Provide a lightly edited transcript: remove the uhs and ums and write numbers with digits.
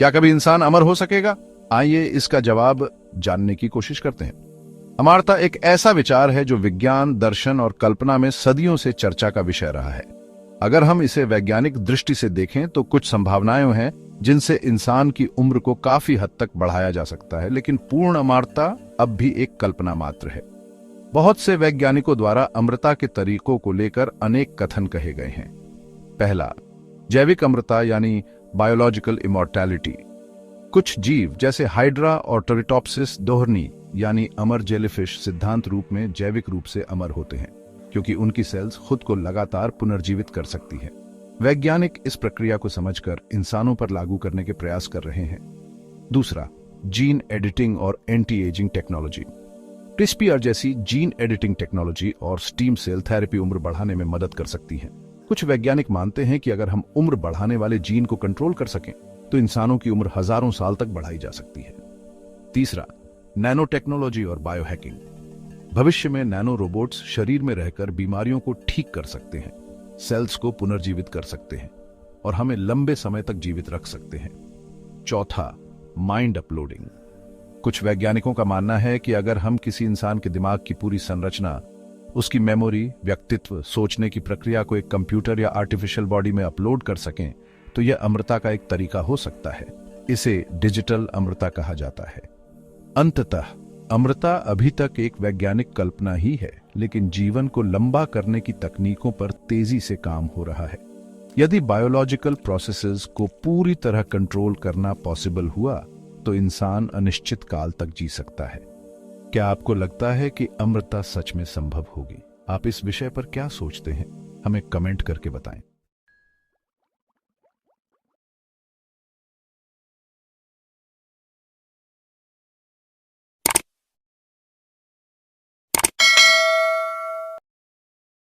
क्या कभी इंसान अमर हो सकेगा? आइए इसका जवाब जानने की कोशिश करते हैं। अमरता एक ऐसा विचार है जो विज्ञान, दर्शन और कल्पना में सदियों से चर्चा का विषय रहा है। अगर हम इसे वैज्ञानिक दृष्टि से देखें तो कुछ संभावनाएं हैं जिनसे इंसान की उम्र को काफी हद तक बढ़ाया जा सकता है, लेकिन पूर्ण अमरता अब भी एक कल्पना मात्र है। बहुत से वैज्ञानिकों द्वारा अमरता के तरीकों को लेकर अनेक कथन कहे गए हैं। पहला, जैविक अमरता यानी बायोलॉजिकल इमॉर्टैलिटी। कुछ जीव जैसे हाइड्रा और टेरिटॉप्सिस दोहरनी यानी अमर जेलीफिश सिद्धांत रूप में जैविक रूप से अमर होते हैं, क्योंकि उनकी सेल्स खुद को लगातार पुनर्जीवित कर सकती है। वैज्ञानिक इस प्रक्रिया को समझकर इंसानों पर लागू करने के प्रयास कर रहे हैं। दूसरा, जीन एडिटिंग और एंटी एजिंग टेक्नोलॉजी। क्रिस्पीआर जैसी जीन एडिटिंग टेक्नोलॉजी और स्टीम सेल थेरेपी उम्र बढ़ाने में मदद कर सकती है। कुछ वैज्ञानिक मानते हैं कि अगर हम उम्र बढ़ाने वाले जीन को कंट्रोल कर सकें तो इंसानों की उम्र हजारों साल तक बढ़ाई जा सकती है। तीसरा, नैनो टेक्नोलॉजी और बायोहैकिंग। भविष्य में नैनो रोबोट्स शरीर में रहकर बीमारियों को ठीक कर सकते हैं, सेल्स को पुनर्जीवित कर सकते हैं और हमें लंबे समय तक जीवित रख सकते हैं। चौथा, माइंड अपलोडिंग। कुछ वैज्ञानिकों का मानना है कि अगर हम किसी इंसान के दिमाग की पूरी संरचना, उसकी मेमोरी, व्यक्तित्व, सोचने की प्रक्रिया को एक कंप्यूटर या आर्टिफिशियल बॉडी में अपलोड कर सकें तो यह अमरता का एक तरीका हो सकता है। इसे डिजिटल अमरता कहा जाता है। अंततः अमरता अभी तक एक वैज्ञानिक कल्पना ही है, लेकिन जीवन को लंबा करने की तकनीकों पर तेजी से काम हो रहा है। यदि बायोलॉजिकल प्रोसेसेस को पूरी तरह कंट्रोल करना पॉसिबल हुआ तो इंसान अनिश्चित काल तक जी सकता है। क्या आपको लगता है कि अमरता सच में संभव होगी? आप इस विषय पर क्या सोचते हैं? हमें कमेंट करके बताएं।